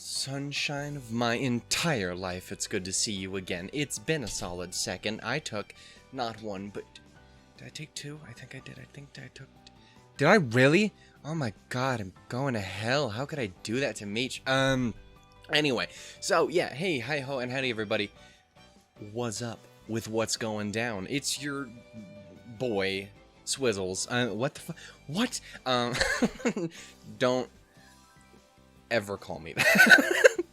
Sunshine of my entire life, it's good to see you again. It's been a solid second. I took not one, but... Did I take two? I think I did. I took... Did I really? Oh my god, I'm going to hell. How could I do that to Mich? Anyway. So, yeah. Hey, hi-ho, and howdy, everybody. What's up with what's going down? It's your boy, Swizzles. What the fuck? What? Don't ever call me that.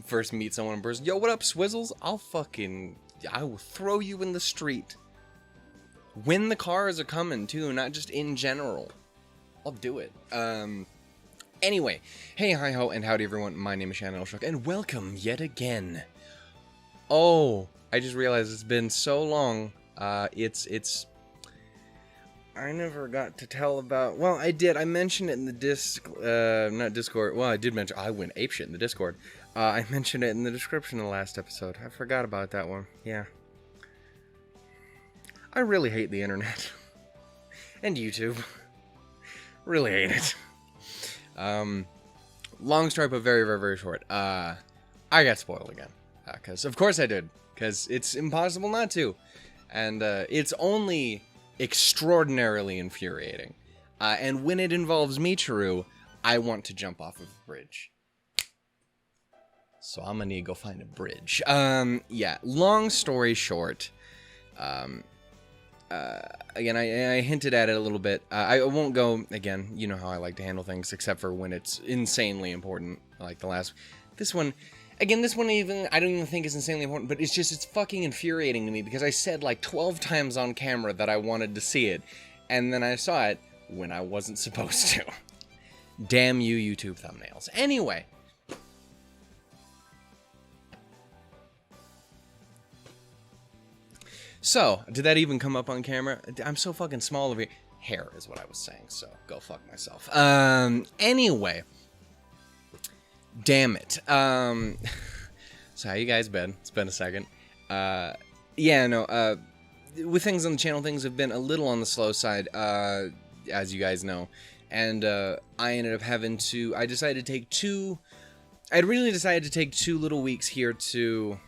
First meet someone in person. Yo, what up, Swizzles? I will throw you in the street. When the cars are coming, too, not just in general. I'll do it. Anyway. Hey, hi-ho, and howdy, everyone. My name is Shannon Elshock, and welcome yet again. Oh, I just realized it's been so long. It's... I never got to tell about... Well, I did. I mentioned it in the not Discord. Well, I did mention... I went apeshit in the Discord. I mentioned it in the description of the last episode. I forgot about that one. Yeah. I really hate the internet. And YouTube. Really hate it. Long story, but very, very, very short. I got spoiled again. Because, of course I did. Because it's impossible not to. And it's only extraordinarily infuriating. And when it involves Michiru, I want to jump off of a bridge. So I'm gonna need to go find a bridge. Yeah, long story short. Again, I hinted at it a little bit. I won't go, again, you know how I like to handle things, except for when it's insanely important, like the last... This one, again, I don't even think is insanely important, but it's fucking infuriating to me, because I said like 12 times on camera that I wanted to see it, and then I saw it when I wasn't supposed to. Damn you, YouTube thumbnails. Anyway. So, did that even come up on camera? I'm so fucking small over here. Hair is what I was saying, so go fuck myself. Anyway. Damn it. So how you guys been? It's been a second. Yeah, no, with things on the channel, things have been a little on the slow side, as you guys know. And, I ended up having to... I decided to take two... I'd really decided to take 2 little weeks here to...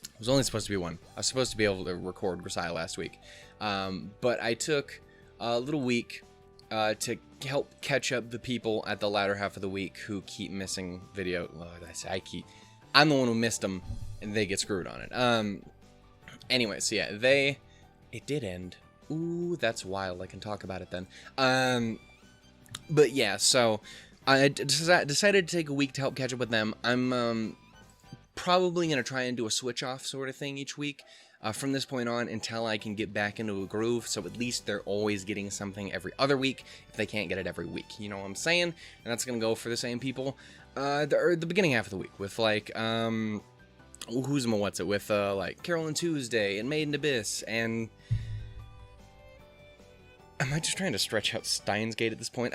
It was only supposed to be one. I was supposed to be able to record Grisaia last week. But I took a little week to help catch up the people at the latter half of the week who keep missing video. Well, I'm the one who missed them, and they get screwed on it. Anyway, so yeah, it did end. Ooh, that's wild. I can talk about it then. But yeah, so I decided to take a week to help catch up with them. I'm probably going to try and do a switch off sort of thing each week from this point on until I can get back into a groove, so at least they're always getting something every other week if they can't get it every week, you know what I'm saying? And that's going to go for the same people the beginning half of the week with like like Carolyn Tuesday and Maiden Abyss, and am I just trying to stretch out Steins Gate at this point?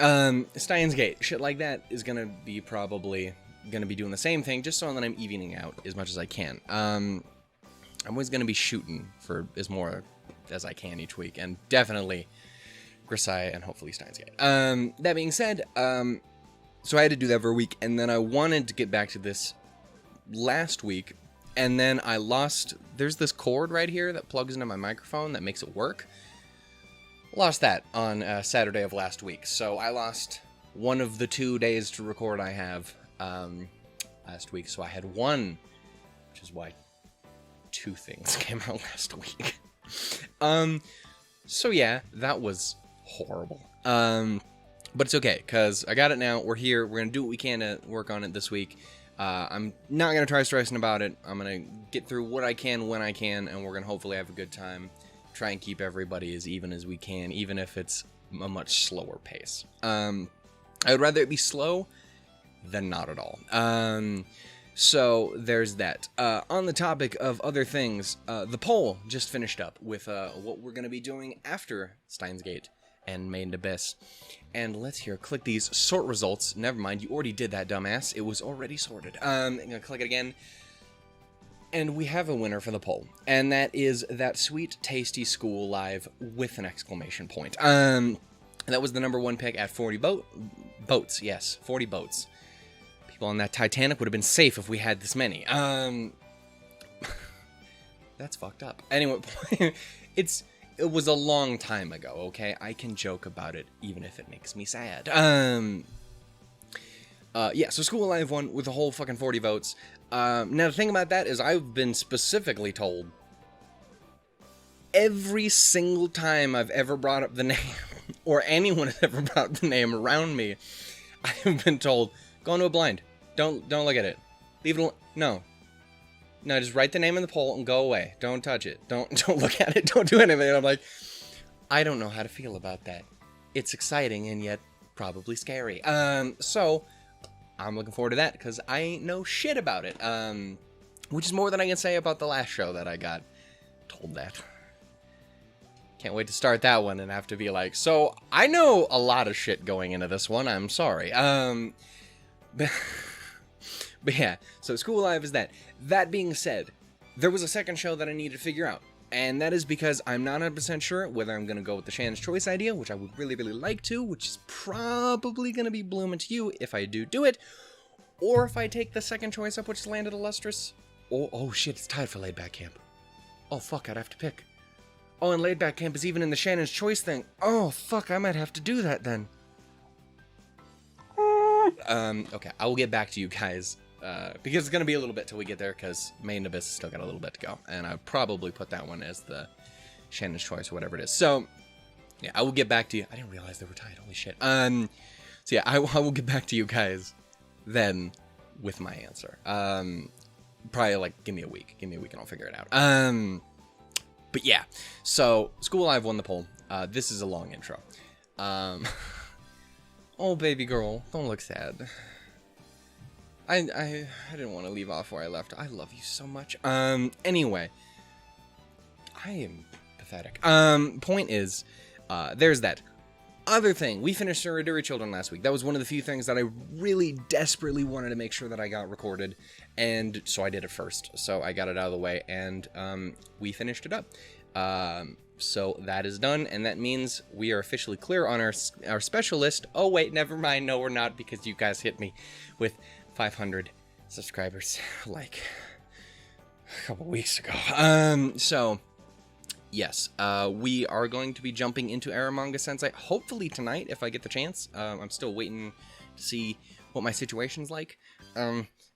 Steins Gate, shit like that is going to be probably going to be doing the same thing, just so that I'm evening out as much as I can. I'm always going to be shooting for as more as I can each week, and definitely Grisaia and hopefully Steins Gate. That being said, so I had to do that for a week, and then I wanted to get back to this last week, and then I lost... There's this cord right here that plugs into my microphone that makes it work. Lost that on Saturday of last week, so I lost one of the 2 days to record I have last week, so I had one, which is why 2 things came out last week. So yeah, that was horrible. But it's okay, because I got it now, we're here, we're gonna do what we can to work on it this week. I'm not gonna try stressing about it, I'm gonna get through what I can when I can, and we're gonna hopefully have a good time, try and keep everybody as even as we can, even if it's a much slower pace. I would rather it be slow than not at all. So there's that. On the topic of other things, the poll just finished up with what we're going to be doing after Steins Gate and Maiden Abyss. And let's click these sort results. Never mind, you already did that, dumbass. It was already sorted. I'm going to click it again. And we have a winner for the poll. And that is that sweet, tasty Shool-live with an exclamation point. That was the #1 pick at 40 votes. Yes, 40 votes. People on that Titanic would have been safe if we had this many. That's fucked up. Anyway, it was a long time ago, okay? I can joke about it, even if it makes me sad. Yeah, so Shool-live won with a whole fucking 40 votes. Now, the thing about that is I've been specifically told every single time I've ever brought up the name, or anyone has ever brought up the name around me, I have been told, go into a blind. Don't look at it. Leave it alone. No, just write the name in the poll and go away. Don't touch it. Don't look at it. Don't do anything. And I'm like, I don't know how to feel about that. It's exciting and yet probably scary. So I'm looking forward to that because I ain't know shit about it. Which is more than I can say about the last show that I got told that. Can't wait to start that one and have to be like, so I know a lot of shit going into this one. I'm sorry. But yeah, so Shool-live is that. That being said, there was a second show that I needed to figure out. And that is because I'm not 100% sure whether I'm going to go with the Shannon's Choice idea, which I would really, really like to, which is probably going to be blooming to you if I do it, or if I take the second choice up, which is landed a Lustrous. Oh shit, it's tied for Laid Back Camp. Oh fuck, I'd have to pick. Oh, and Laid Back Camp is even in the Shannon's Choice thing. Oh fuck, I might have to do that then. Okay, I will get back to you guys. Because it's going to be a little bit till we get there, because Main Abyss still got a little bit to go. And I'll probably put that one as the Shannon's Choice or whatever it is. So, yeah, I will get back to you. I didn't realize they were tied. Holy shit. So, yeah, I will get back to you guys then with my answer. Probably, like, give me a week. Give me a week and I'll figure it out. But, yeah. So, Shool-live won the poll. This is a long intro. Oh, baby girl. Don't look sad. I didn't want to leave off where I left. I love you so much. Anyway. I am pathetic. Point is, there's that. Other thing, we finished Surrendary Children last week. That was one of the few things that I really desperately wanted to make sure that I got recorded. And so I did it first. So I got it out of the way and, we finished it up. So that is done, and that means we are officially clear on our special list. Oh wait, never mind. No, we're not, because you guys hit me with 500 subscribers like a couple weeks ago. So yes, we are going to be jumping into Eromanga Sensei hopefully tonight if I get the chance. I'm still waiting to see what my situation's like.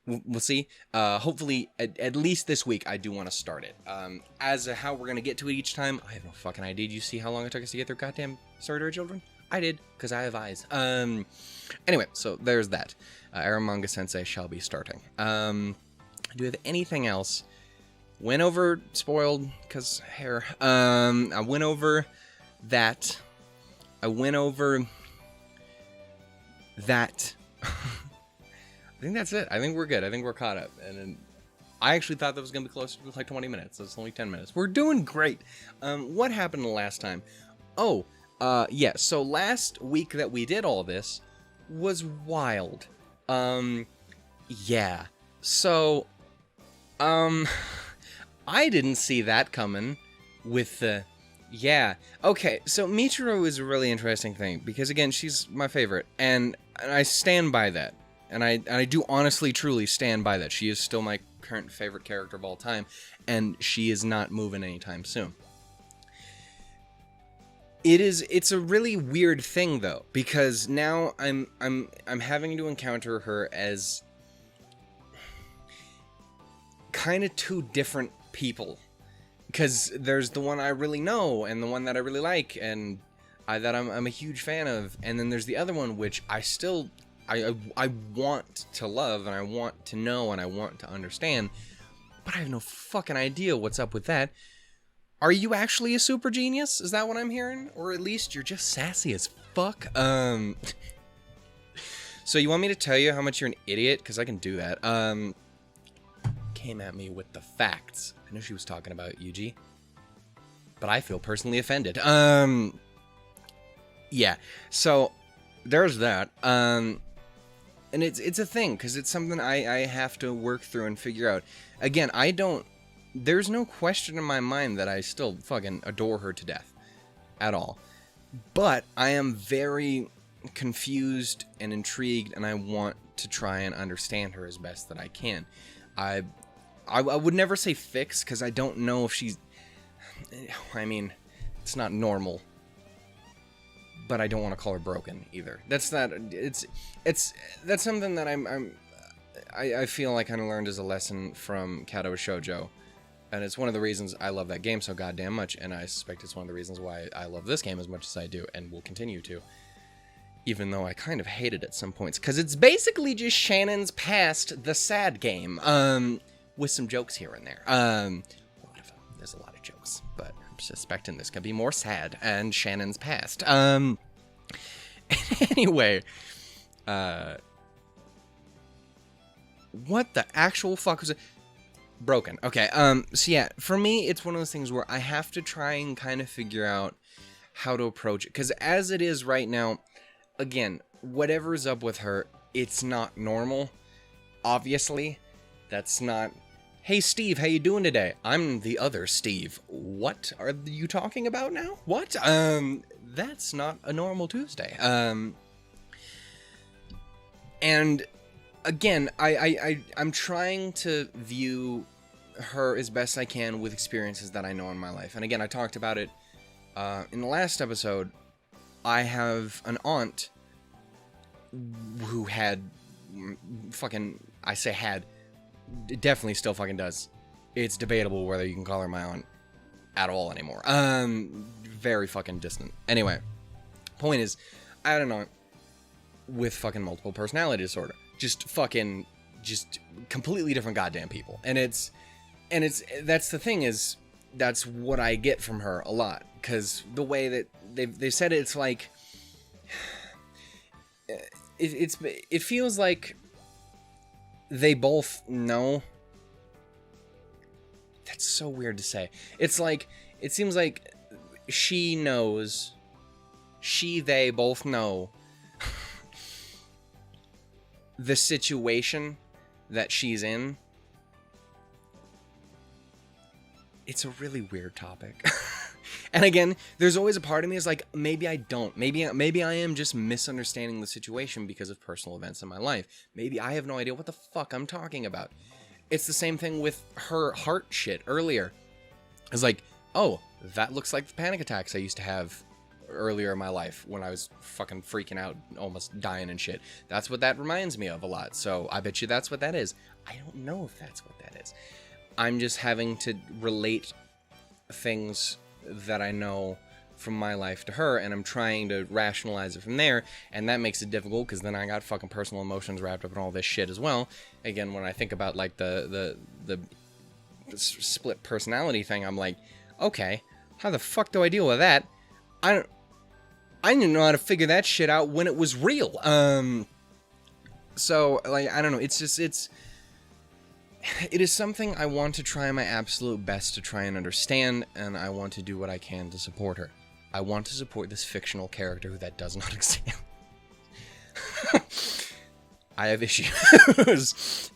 We'll see. Hopefully, at least this week, I do want to start it. As to how we're going to get to it each time, I have no fucking idea. Did you see how long it took us to get through goddamn Surrendary Children? I did, because I have eyes. Anyway, so there's that. Eromanga Sensei shall be starting. Do we have anything else? Went over Spoiled, because hair. I went over that. I think that's it. I think we're good. I think we're caught up. And then I actually thought that was going to be closer to like 20 minutes. So it's only 10 minutes. We're doing great. What happened the last time? Oh, yeah. So last week that we did all this was wild. Yeah. So, I didn't see that coming with the... Yeah. Okay, so Michiru is a really interesting thing. Because, again, she's my favorite. And I stand by that. And I do honestly, truly stand by that. She is still my current favorite character of all time, and she is not moving anytime soon. It's a really weird thing though, because now I'm having to encounter her as kind of two different people. Because there's the one I really know, and the one that I really like, and that I'm a huge fan of, and then there's the other one which I still... I want to love, and I want to know, and I want to understand, but I have no fucking idea what's up with that. Are you actually a super genius? Is that what I'm hearing? Or at least you're just sassy as fuck? So you want me to tell you how much you're an idiot? Because I can do that. Came at me with the facts. I know she was talking about Yuuji, but I feel personally offended. Yeah, so there's that. And it's a thing, because it's something I have to work through and figure out. Again, there's no question in my mind that I still fucking adore her to death. At all. But I am very confused and intrigued, and I want to try and understand her as best that I can. I would never say fix, because I don't know if she's... I mean, it's not normal. But I don't want to call her broken, either. That's not... That's something that I feel I kind of learned as a lesson from Kato Shoujo. And it's one of the reasons I love that game so goddamn much, and I suspect it's one of the reasons why I love this game as much as I do, and will continue to. Even though I kind of hate it at some points, because it's basically just Shannon's past the sad game, with some jokes here and there. A lot of them. There's a lot of jokes, but I'm suspecting this could be more sad, and Shannon's past. Anyway, what the actual fuck was it? Broken. Okay, so yeah, for me, it's one of those things where I have to try and kind of figure out how to approach it, because as it is right now, again, whatever's up with her, it's not normal. Obviously, that's not, hey Steve, how you doing today? I'm the other Steve. What are you talking about now? What? That's not a normal Tuesday. And again, I'm trying to view her as best I can with experiences that I know in my life. And again, I talked about it in the last episode. I have an aunt who had I say had, definitely still fucking does. It's debatable whether you can call her my aunt at all anymore. Very fucking distant. Anyway, point is, I had an aunt with fucking multiple personality disorder. Just completely different goddamn people. And that's the thing, is that's what I get from her a lot, because the way that they said it, it's like it feels like they both know. That's so weird to say. It's like, it seems like she knows, they both know the situation that she's in. It's a really weird topic. And again, there's always a part of me is like, maybe I don't. Maybe I am just misunderstanding the situation because of personal events in my life. Maybe I have no idea what the fuck I'm talking about. It's the same thing with her heart shit earlier. It's like, oh, that looks like the panic attacks I used to have earlier in my life when I was fucking freaking out, almost dying and shit. That's what that reminds me of a lot. So I bet you that's what that is. I don't know if that's what that is. I'm just having to relate things that I know from my life to her, and I'm trying to rationalize it from there, and that makes it difficult, because then I got fucking personal emotions wrapped up in all this shit as well. Again, when I think about, like, the split personality thing, I'm like, okay, how the fuck do I deal with that? I didn't know how to figure that shit out when it was real. So, like, I don't know, it is something I want to try my absolute best to try and understand, and I want to do what I can to support her. I want to support this fictional character that does not exist. I have issues.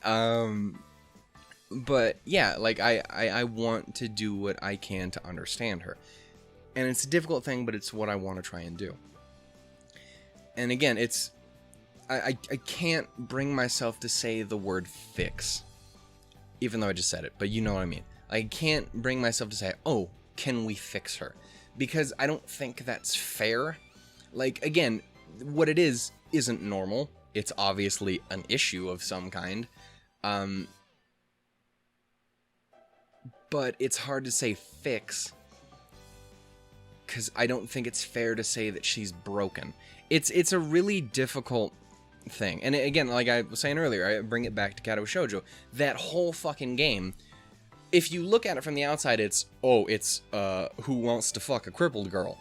But yeah, like, I want to do what I can to understand her. And it's a difficult thing, but it's what I want to try and do. And again, I can't bring myself to say the word fix. Even though I just said it, but you know what I mean. I can't bring myself to say, oh, can we fix her? Because I don't think that's fair. Like, again, what it is isn't normal. It's obviously an issue of some kind. But it's hard to say fix, because I don't think it's fair to say that she's broken. It's a really difficult thing. And again, like I was saying earlier, I bring it back to Kato Shoujo. That whole fucking game, if you look at it from the outside, it's who wants to fuck a crippled girl?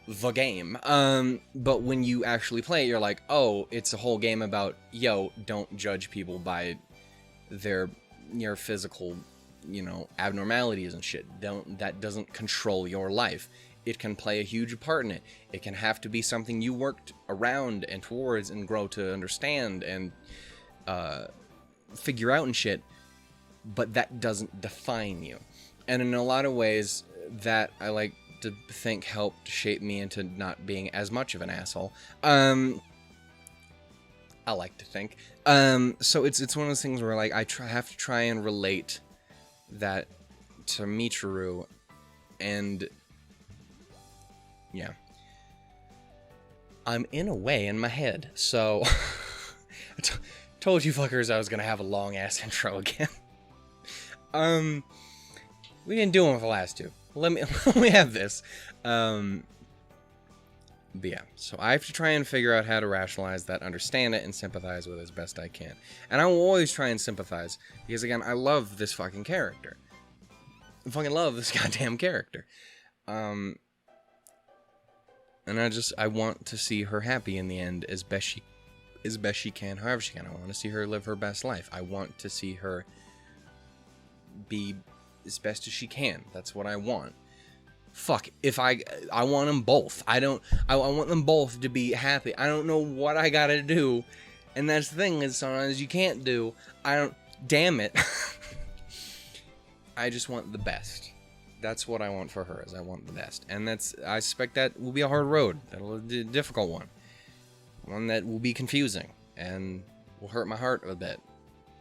The game. But when you actually play it, you're like, oh, it's a whole game about, yo, don't judge people by their physical, abnormalities and shit. That doesn't control your life. It can play a huge part in it. It can have to be something you worked around and towards and grow to understand and figure out and shit, but that doesn't define you. And in a lot of ways, that I like to think helped shape me into not being as much of an asshole. I'll I like to think. So it's one of those things where like I have to try and relate that to Michiru, and yeah, I'm in a way in my head. So I told you fuckers I was gonna have a long ass intro again. We didn't do one with the last two. Let me have this. But yeah, so I have to try and figure out how to rationalize that, understand it, and sympathize with it as best I can. And I will always try and sympathize, because again, I love this fucking character. I fucking love this goddamn character. And I want to see her happy in the end as best she can, however she can. I want to see her live her best life. I want to see her be as best as she can. That's what I want. Fuck, if I want them both. I want them both to be happy. I don't know what I gotta do. And that's the thing, is sometimes you can't do. Damn it. I just want the best. That's what I want for her, is I want the best. And I suspect that will be a hard road. That'll be a difficult one. One that will be confusing. And will hurt my heart a bit.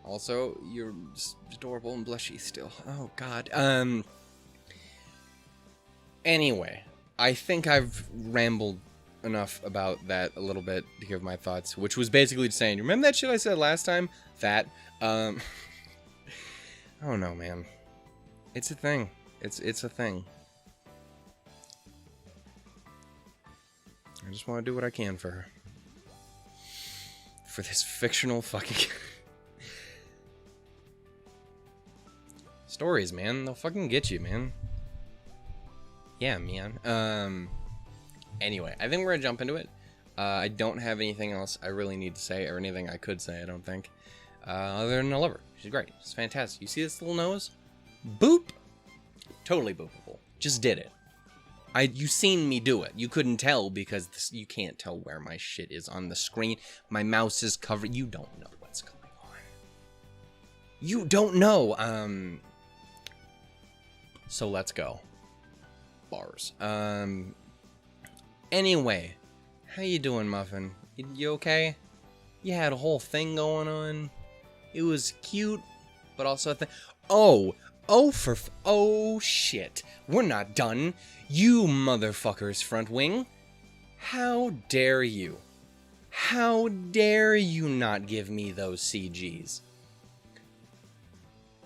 Also, you're just adorable and blushy still. Oh, God. Anyway, I think I've rambled enough about that a little bit to give my thoughts, which was basically just saying, remember that shit I said last time? That, I don't know, man. It's a thing. It's a thing. I just want to do what I can for her. For this fictional fucking... Stories, man. They'll fucking get you, man. Yeah, man. Anyway, I think we're gonna jump into it. I don't have anything else I really need to say, or anything I could say, I don't think. Other than I love her. She's great. She's fantastic. You see this little nose? Boop! Totally boopable. Just did it. You seen me do it. You couldn't tell because you can't tell where my shit is on the screen. My mouse is covered. You don't know what's going on. You don't know. So let's go. Bars. Anyway, how you doing, Muffin? You okay? You had a whole thing going on. It was cute, but also a thing. Oh, shit. We're not done. You motherfuckers, front wing. How dare you? How dare you not give me those CGs?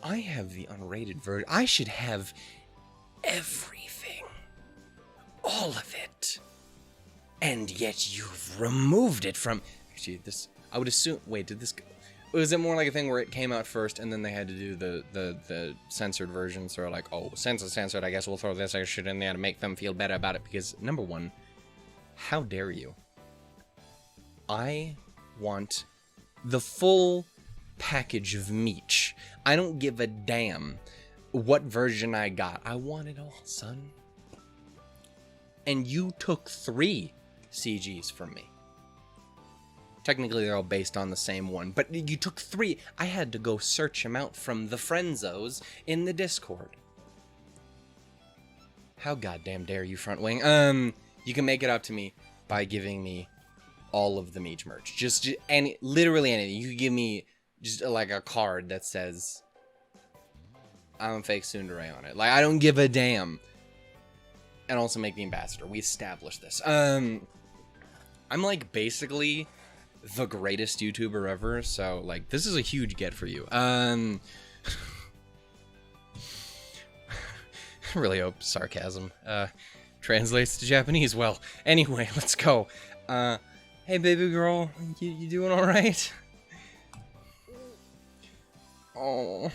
I have the unrated version. I should have everything. All of it. And yet you've removed it from... Actually, this... I would assume... Wait, did this... Was it more like a thing where it came out first and then they had to do the censored version? So like, oh, since it's censored, I guess we'll throw this extra shit in there to make them feel better about it. Because, number one, how dare you? I want the full package of Mich. I don't give a damn what version I got. I want it all, son. And you took 3 CGs from me. Technically, they're all based on the same one, but you took 3. I had to go search them out from the Frenzos in the Discord. How goddamn dare you, front wing? You can make it up to me by giving me all of the Mich merch. Just any, literally anything. You could give me just like a card that says I'm fake tsundere on it. Like, I don't give a damn. And also make the ambassador. We established this. I'm like basically the greatest YouTuber ever, so like this is a huge get for you. Really hope sarcasm translates to Japanese well. Anyway, let's go. Hey baby girl, you doing all right? Oh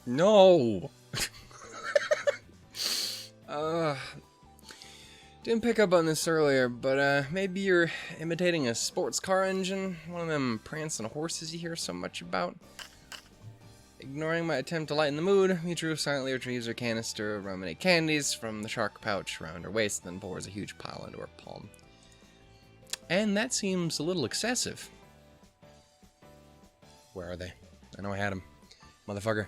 no. Didn't pick up on this earlier, but maybe you're imitating a sports car engine? One of them prancing horses you hear so much about? Ignoring my attempt to lighten the mood, Michiru silently retrieves her canister of lemonade candies from the shark pouch around her waist, then pours a huge pile into her palm. And that seems a little excessive. Where are they? I know I had them. Motherfucker.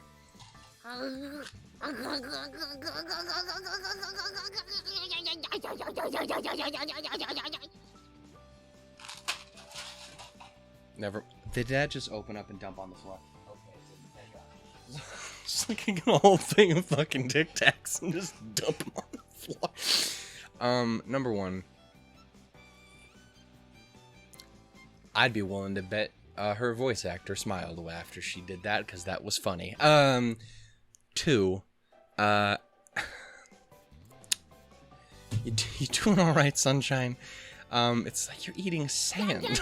Never. Did that just open up and dump on the floor? Okay, thank God. Just like get a whole thing of fucking Tic Tacs and just dump them on the floor. Number one. I'd be willing to bet her voice actor smiled after she did that, because that was funny. Two, you doing all right, sunshine? It's like you're eating sand.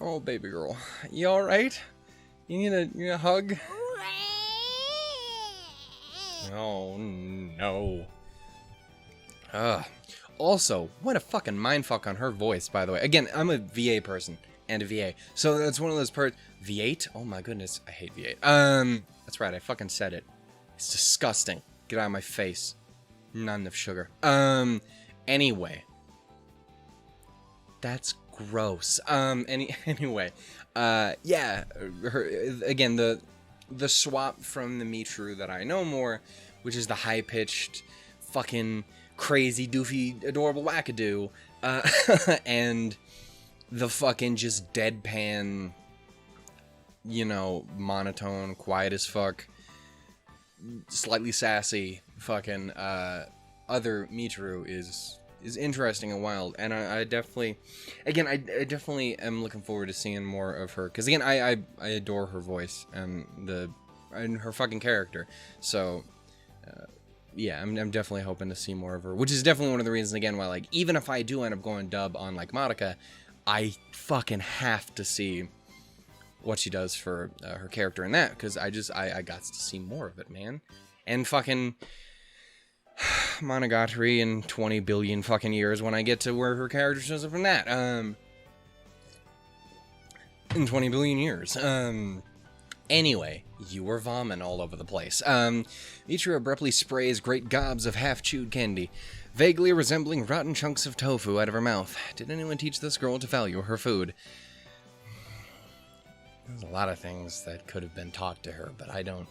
Oh, baby girl, you all right? You need a hug? Oh no. Also, what a fucking mindfuck on her voice, by the way. Again, I'm a VA person and a VA, so that's one of those parts. V8? Oh my goodness, I hate V8. That's right, I fucking said it. It's disgusting. Get out of my face. Not enough sugar. Anyway. That's gross. Anyway. Yeah. Again, the swap from the Michiru that I know more, which is the high-pitched, fucking crazy, doofy, adorable wackadoo, and the fucking just deadpan, you know, monotone, quiet as fuck, slightly sassy, fucking, other Michiru is interesting and wild, and I definitely, again, I definitely am looking forward to seeing more of her, because again, I adore her voice, and her fucking character, so, yeah, I'm definitely hoping to see more of her, which is definitely one of the reasons, again, why, like, even if I do end up going dub on, like, Madoka, I fucking have to see what she does for her character in that, because I got to see more of it, man. And fucking Monogatari in 20 billion fucking years when I get to where her character shows up in that. In 20 billion years. Anyway, you were vomiting all over the place. Michiru abruptly sprays great gobs of half-chewed candy, vaguely resembling rotten chunks of tofu out of her mouth. Did anyone teach this girl to value her food? There's a lot of things that could have been taught to her, but I don't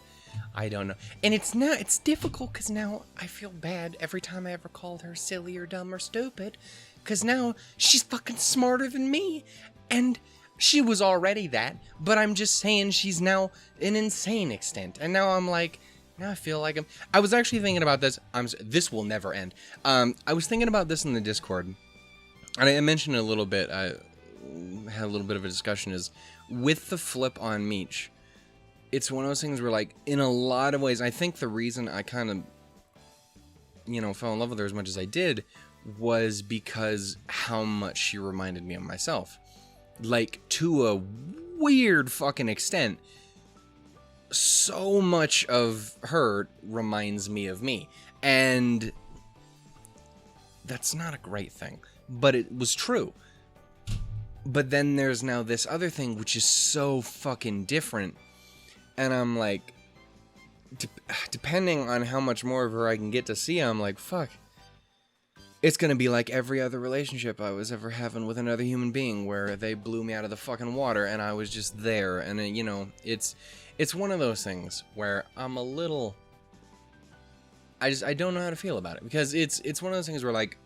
know. And it's difficult, because now I feel bad every time I ever called her silly or dumb or stupid, because now she's fucking smarter than me, and she was already that, but I'm just saying she's now an insane extent, and now I'm like, now I feel like I was actually thinking about this, this will never end, I was thinking about this in the Discord, and I mentioned it a little bit, I had a little bit of a discussion, is with the flip on Mich, it's one of those things where, like, in a lot of ways, I think the reason I kind of, you know, fell in love with her as much as I did was because how much she reminded me of myself. Like, to a weird fucking extent, so much of her reminds me of me. And that's not a great thing, but it was true. But then there's now this other thing which is so fucking different. And I'm like, depending on how much more of her I can get to see, I'm like, fuck. It's gonna be like every other relationship I was ever having with another human being, where they blew me out of the fucking water and I was just there. And, you know, it's one of those things where I'm a little... I don't know how to feel about it. Because it's one of those things where, like...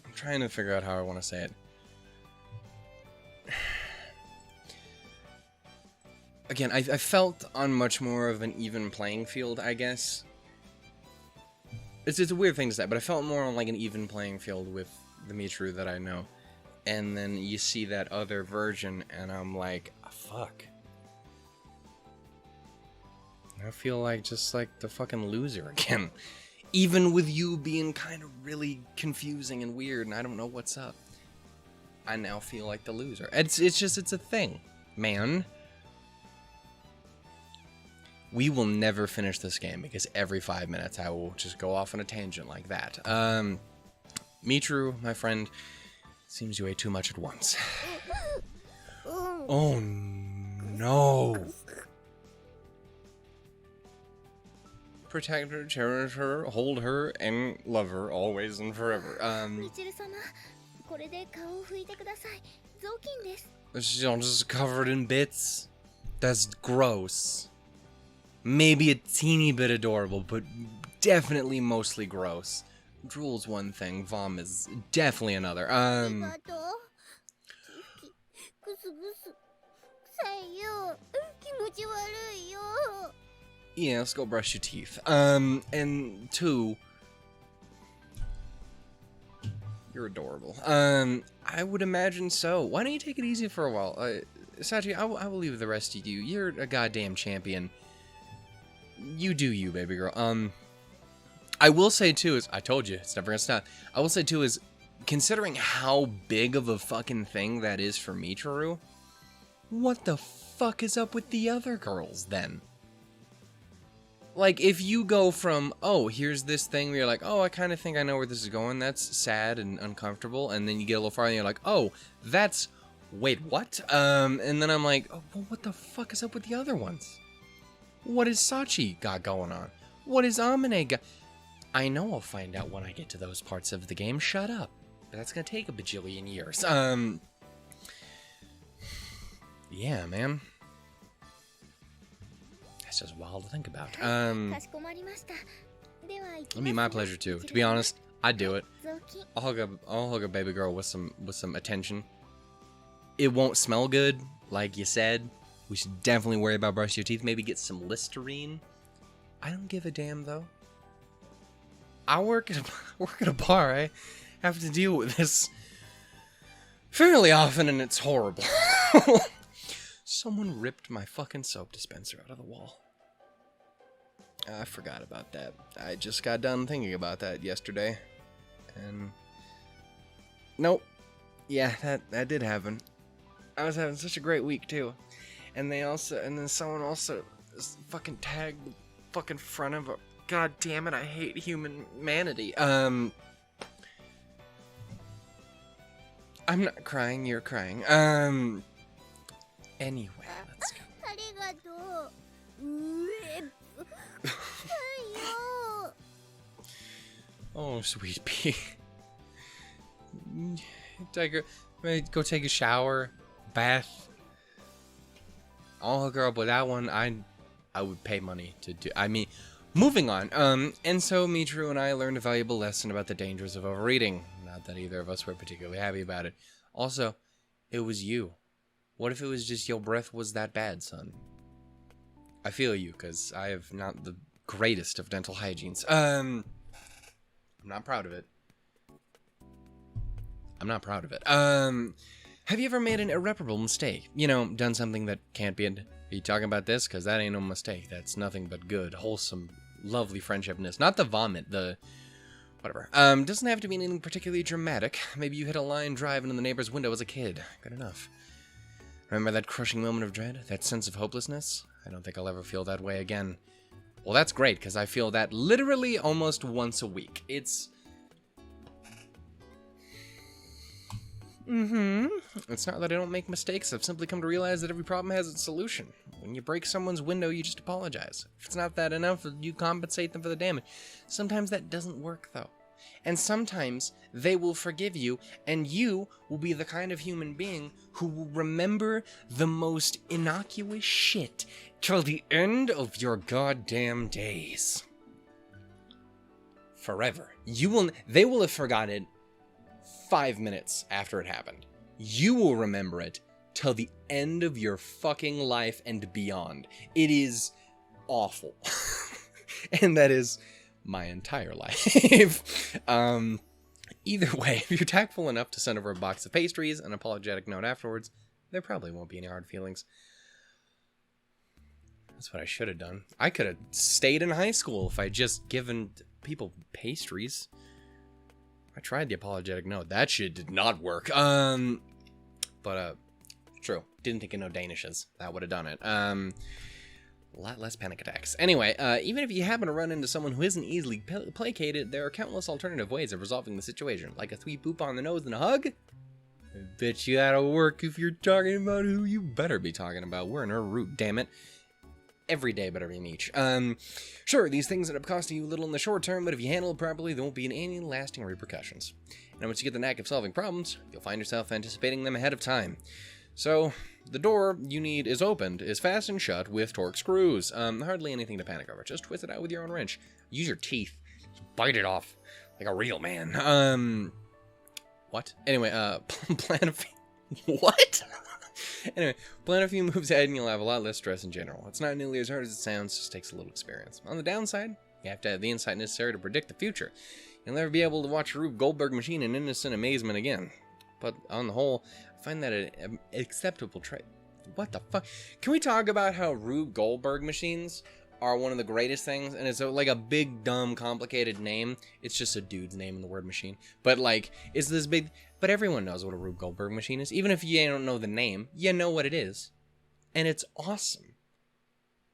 I'm trying to figure out how I want to say it. Again, I felt on much more of an even playing field, I guess. It's a weird thing to say, but I felt more on like an even playing field with the Michiru that I know. And then you see that other version, and I'm like, oh, fuck. I feel like just like the fucking loser again. Even with you being kind of really confusing and weird, and I don't know what's up. I now feel like the loser. It's a thing, man. We will never finish this game, because every 5 minutes I will just go off on a tangent like that. Michiru, my friend, seems you ate too much at once. Oh, no. Protect her, cherish her, hold her, and love her always and forever. She's just covered in bits. That's gross. Maybe a teeny bit adorable, but definitely mostly gross. Drool's one thing, vom is definitely another. Yeah, let's go brush your teeth. And 2, you're adorable. I would imagine so. Why don't you take it easy for a while? Sachi, I will leave the rest to you. You're a goddamn champion. You do you, baby girl. I will say, too, is... I told you, it's never gonna stop. I will say, too, is... Considering how big of a fucking thing that is for Michiru, what the fuck is up with the other girls, then? Like, if you go from, oh, here's this thing where you're like, oh, I kind of think I know where this is going, that's sad and uncomfortable, and then you get a little farther and you're like, oh, that's... Wait, what? And then I'm like, oh, well, what the fuck is up with the other ones? What is Sachi got going on? What is Amane got... I know I'll find out when I get to those parts of the game. Shut up. That's gonna take a bajillion years. Yeah, man. That's just wild to think about. It'd be my pleasure too. To be honest, I'd do it. I'll hug a baby girl with some attention. It won't smell good, like you said. We should definitely worry about brushing your teeth. Maybe get some Listerine. I don't give a damn though. I work at a bar. I have to deal with this fairly often, and it's horrible. Someone ripped my fucking soap dispenser out of the wall. I forgot about that. I just got done thinking about that yesterday. And... Nope. Yeah, that did happen. I was having such a great week, too. And then someone also fucking tagged the fucking front of a... God damn it, I hate humanity. I'm not crying, you're crying. Anyway, let's go. Oh, sweet pea. Go take a shower, bath. I'll hook her up with that one. I would pay money to do. I mean, moving on. And so Michiru and I learned a valuable lesson about the dangers of overeating. Not that either of us were particularly happy about it. Also, it was you. What if it was just your breath was that bad, son? I feel you, because I have not the greatest of dental hygienes. I'm not proud of it. I'm not proud of it. Have you ever made an irreparable mistake? You know, done something that can't be... Are you talking about this? Because that ain't no mistake. That's nothing but good, wholesome, lovely friendshipness. Not the vomit, the... Whatever. Doesn't have to be anything particularly dramatic. Maybe you hit a line drive into the neighbor's window as a kid. Good enough. Remember that crushing moment of dread? That sense of hopelessness? I don't think I'll ever feel that way again. Well, that's great, because I feel that literally almost once a week. It's... It's not that I don't make mistakes. I've simply come to realize that every problem has its solution. When you break someone's window, you just apologize. If it's not that enough, you compensate them for the damage. Sometimes that doesn't work, though. And sometimes they will forgive you, and you will be the kind of human being who will remember the most innocuous shit till the end of your goddamn days. Forever. They will have forgotten 5 minutes after it happened. You will remember it till the end of your fucking life and beyond. It is awful. And that is my entire life. Either way, if you're tactful enough to send over a box of pastries and an apologetic note afterwards, there probably won't be any hard feelings. That's what I should have done. I could have stayed in high school if I'd just given people pastries. I tried the apologetic note. That shit did not work. True. Didn't think of no Danishes. That would have done it. A lot less panic attacks. Anyway, even if you happen to run into someone who isn't easily placated, there are countless alternative ways of resolving the situation, like a sweet boop on the nose and a hug. I bet you that'll work if you're talking about who you better be talking about. We're in her root, damn it. Every day better be Mich. Sure, these things end up costing you a little in the short term, but if you handle it properly, there won't be any lasting repercussions. And once you get the knack of solving problems, you'll find yourself anticipating them ahead of time. So, the door you need is fastened shut with torque screws. Hardly anything to panic over. Just twist it out with your own wrench. Use your teeth. Just bite it off. Like a real man. What? Anyway, plan a few... What? Anyway, plan a few moves ahead and you'll have a lot less stress in general. It's not nearly as hard as it sounds, just takes a little experience. On the downside, you have to have the insight necessary to predict the future. You'll never be able to watch a Rube Goldberg machine in innocent amazement again. But on the whole, I find that an acceptable trait. What the fuck? Can we talk about how Rube Goldberg machines are one of the greatest things? And it's like a big, dumb, complicated name. It's just a dude's name in the word machine. But like, it's this big... But everyone knows what a Rube Goldberg machine is. Even if you don't know the name, you know what it is. And it's awesome.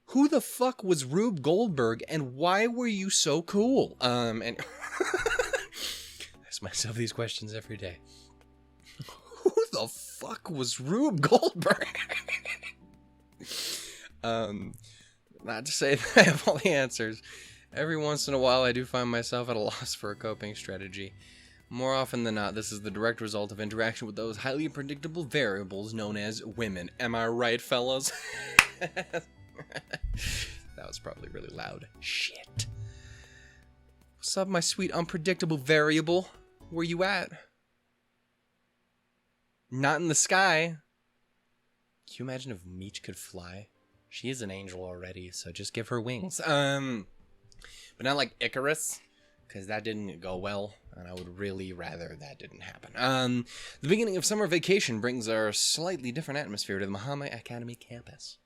Who the fuck was Rube Goldberg and why were you so cool? And I ask myself these questions every day. Who the fuck was Rube Goldberg? Not to say that I have all the answers. Every once in a while I do find myself at a loss for a coping strategy. More often than not, this is the direct result of interaction with those highly predictable variables known as women. Am I right, fellas? That was probably really loud. Shit. What's up, my sweet unpredictable variable? Where you at? Not in the sky. Can you imagine if Mich could fly? She is an angel already, so just give her wings. But not like Icarus, because that didn't go well, and I would really rather that didn't happen. The beginning of summer vacation brings our slightly different atmosphere to the Mahama Academy campus.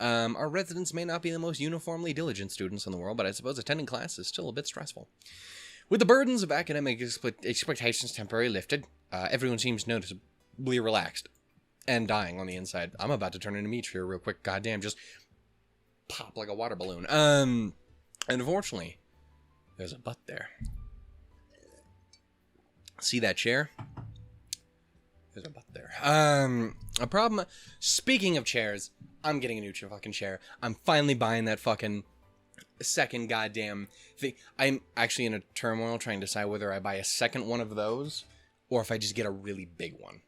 Our residents may not be the most uniformly diligent students in the world, but I suppose attending class is still a bit stressful. With the burdens of academic expectations temporarily lifted, everyone seems noticeably relaxed and dying on the inside. I'm about to turn into Mich here real quick. Goddamn, just pop like a water balloon. And unfortunately, there's a butt there. See that chair? There's a butt there. A problem. Speaking of chairs, I'm getting a new fucking chair. I'm finally buying that fucking second goddamn thing. I'm actually in a turmoil trying to decide whether I buy a second one of those or if I just get a really big one.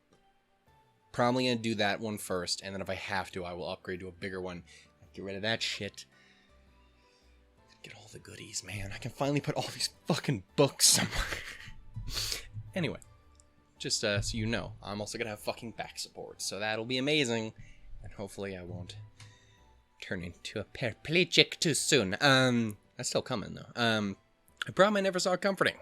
Probably gonna do that one first, and then if I have to, I will upgrade to a bigger one. Get rid of that shit. Get all the goodies, man. I can finally put all these fucking books somewhere. Anyway, just so you know, I'm also gonna have fucking back support, so that'll be amazing. And hopefully I won't turn into a paraplegic too soon. That's still coming, though. A problem I never saw comforting.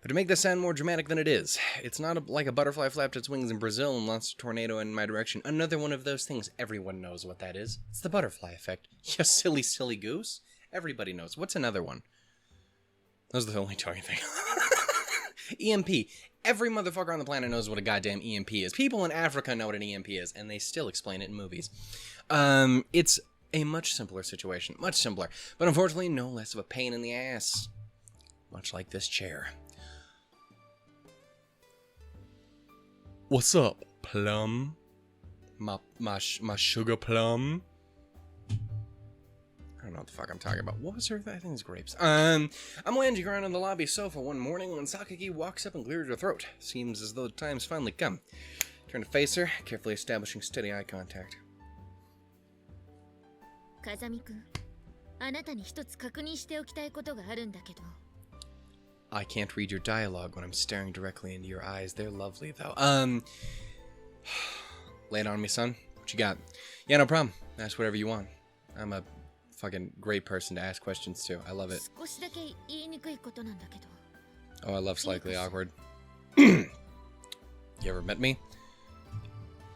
But to make this sound more dramatic than it is, it's not like a butterfly flapped its wings in Brazil and launched a tornado in my direction. Another one of those things. Everyone knows what that is. It's the butterfly effect. You silly, silly goose. Everybody knows. What's another one? Those are the only two I can think of. EMP. Every motherfucker on the planet knows what a goddamn EMP is. People in Africa know what an EMP is, and they still explain it in movies. It's a much simpler situation. Much simpler. But unfortunately, no less of a pain in the ass. Much like this chair. What's up, Plum? My sugar plum? I don't know what the fuck I'm talking about. What was her? I think it's grapes. I'm lounging around on the lobby sofa one morning when Sachi walks up and clears her throat. Seems as though the time's finally come. Turn to face her, carefully establishing steady eye contact. Kazami-kun, あなたに一つ確認しておきたいことがあるんだけど。 I can't read your dialogue when I'm staring directly into your eyes. They're lovely, though. Lay it on me, son. What you got? Yeah, no problem. Ask whatever you want. I'm a fucking great person to ask questions to. I love it. 少しだけ言いにくいことなんだけど。 Oh, I love slightly awkward. You ever met me?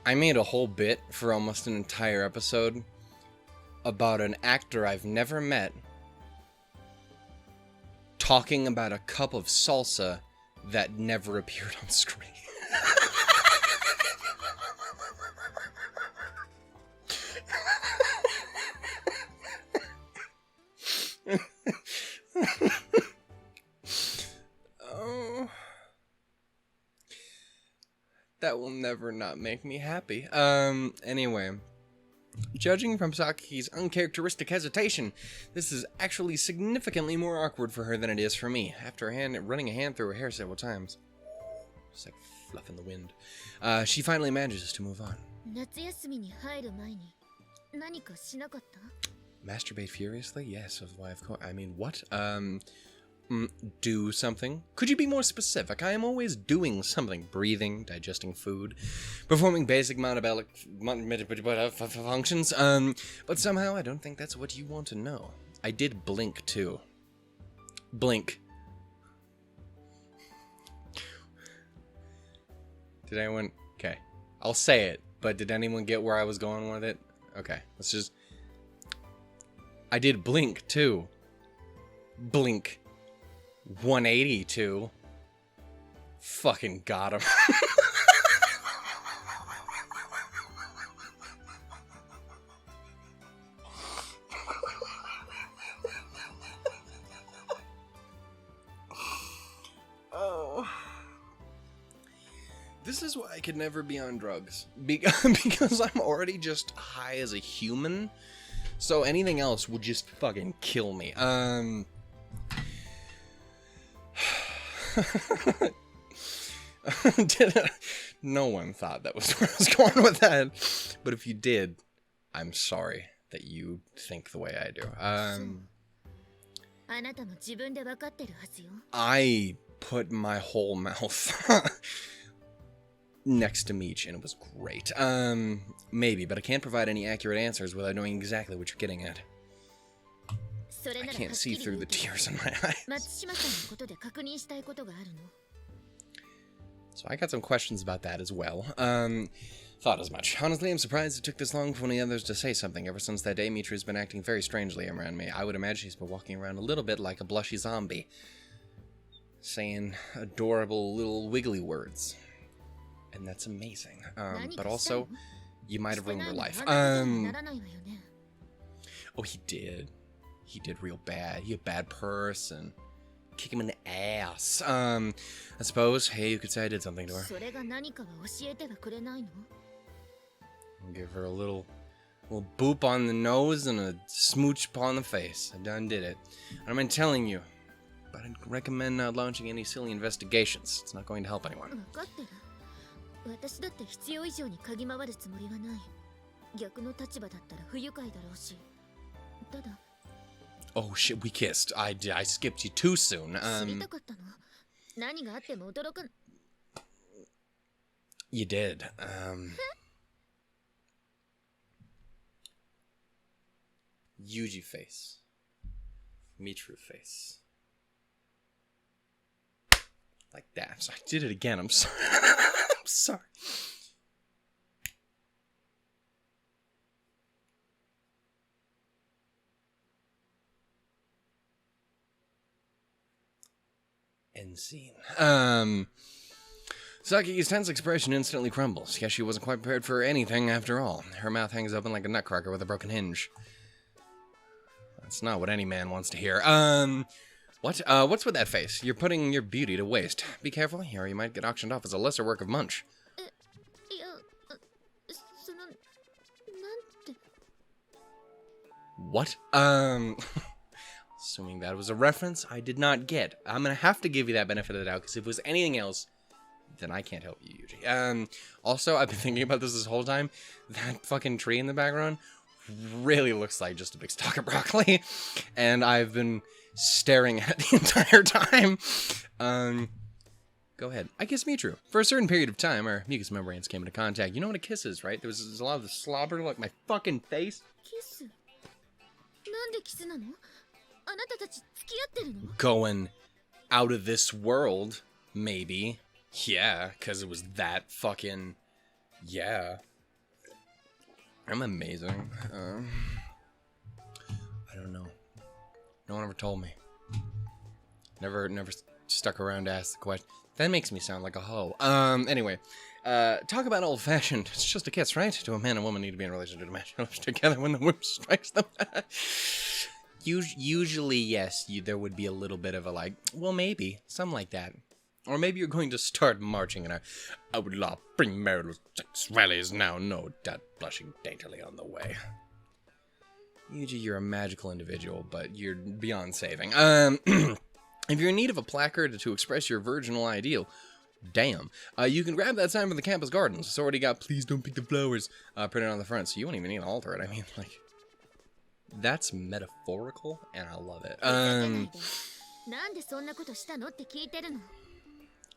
I made a whole bit for almost an entire episode about an actor I've never met talking about a cup of salsa that never appeared on screen. Oh, that will never not make me happy. Anyway. Judging from Saki's uncharacteristic hesitation, this is actually significantly more awkward for her than it is for me, after running a hand through her hair several times. Just like fluff in the wind. She finally manages to move on. 夏休みに入る前に何かしなかった? Masturbate furiously? Yes, why of course. I mean, what? Do something? Could you be more specific? I am always doing something. Breathing, digesting food, performing basic metabolic functions. But somehow I don't think that's what you want to know. I did blink too. Blink. Did anyone... Okay. I'll say it, but did anyone get where I was going with it? Okay, let's just... I did blink too. Blink. 182. Fucking got him. Oh. This is why I could never be on drugs. Because I'm already just high as a human. So anything else would just fucking kill me. No one thought that was where I was going with that. But if you did, I'm sorry that you think the way I do. I put my whole mouth next to Mich, and it was great. Maybe, but I can't provide any accurate answers without knowing exactly what you're getting at. I can't see through the tears in my eyes. So I got some questions about that as well. Thought as much. Honestly, I'm surprised it took this long for any others to say something. Ever since that day, Michiru's been acting very strangely around me. I would imagine he's been walking around a little bit like a blushy zombie, saying adorable little wiggly words. And that's amazing. But also, you might have ruined her life. Oh, he did. He did real bad. He a bad person. Kick him in the ass. I suppose, hey, you could say I did something to her. Give her a little boop on the nose and a smooch upon the face. I done did it. I don't mind telling you, but I'd recommend not launching any silly investigations. It's not going to help anyone. Oh shit, we kissed. I skipped you too soon. You did. Yuuji face. Michiru face. Like that. So I did it again. I'm sorry. I'm sorry. End scene. Saki's tense expression instantly crumbles. Guess she wasn't quite prepared for anything after all. Her mouth hangs open like a nutcracker with a broken hinge. That's not what any man wants to hear. What's with that face? You're putting your beauty to waste. Be careful, or you might get auctioned off as a lesser work of Munch. What? Assuming that was a reference I did not get. I'm gonna have to give you that benefit of the doubt, because if it was anything else, then I can't help you, Yuuji. Also, I've been thinking about this whole time. That fucking tree in the background really looks like just a big stalk of broccoli, and I've been staring at it the entire time. Go ahead. I kissed Michiru. For a certain period of time, our mucous membranes came into contact. You know what a kiss is, right? There's a lot of the slobber, like my fucking face. Going out of this world, maybe. Yeah, because it was that fucking... Yeah. I'm amazing. I don't know. No one ever told me. Never stuck around to ask the question. That makes me sound like a hoe. Anyway. Talk about old-fashioned. It's just a kiss, right? Do a man and woman need to be in a relationship to match lips together when the whip strikes them? Usually, yes, there would be a little bit of a like, well, maybe. Something like that. Or maybe you're going to start marching in a outlaw premarital sex rallies now, no doubt blushing daintily on the way. Yuuji, you're a magical individual, but you're beyond saving. If you're in need of a placard to express your virginal ideal, damn, you can grab that sign from the campus gardens. It's already got "Please don't pick the flowers" printed on the front, so you won't even need to alter it. I mean, like, that's metaphorical, and I love it. なんでそんなことしたのって聞いてるの。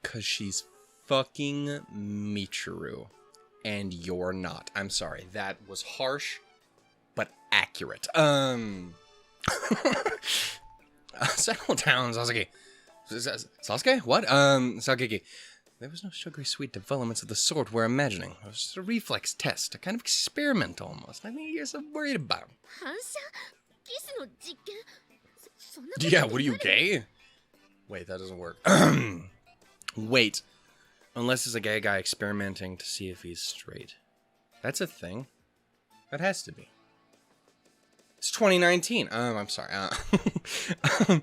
Cause she's fucking Michiru. And you're not. I'm sorry. That was harsh, but accurate. Settle down, Sasuke. Sasuke? What? Sasuke. There was no sugary sweet developments of the sort we're imagining. It was just a reflex test, a kind of experiment almost. I think you're so worried about him. 反射キスの実験。そんな Yeah, what are you, gay? Wait, that doesn't work. Wait. Unless it's a gay guy experimenting to see if he's straight. That's a thing. That has to be. It's 2019. I'm sorry. Maybe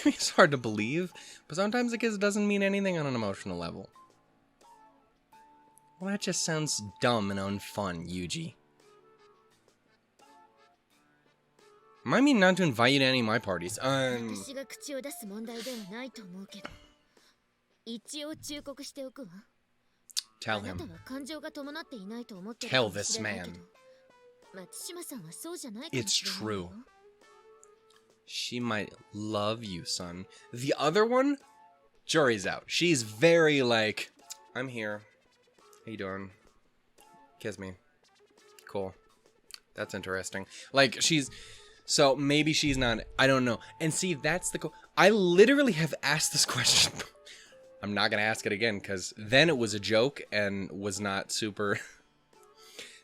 it's hard to believe, but sometimes a kiss doesn't mean anything on an emotional level. Well, that just sounds dumb and unfun, Yuuji. Remind me not to invite you to any of my parties. 私が口を出す問題ではないと思うけど。一応忠告しておくわ。 Tell あな him. たは感情が伴っていないと思ってる Tell かもし this れないけど man. 松島さんはそうじゃないかも It's しれないよ。 true. She might love you, son. The other one? Jury's out. She's very like, I'm here. How you doing? Kiss me. Cool. That's interesting. Like, she's... So, maybe she's not... I don't know. And see, that's the... I literally have asked this question. I'm not gonna ask it again, because then it was a joke and was not super...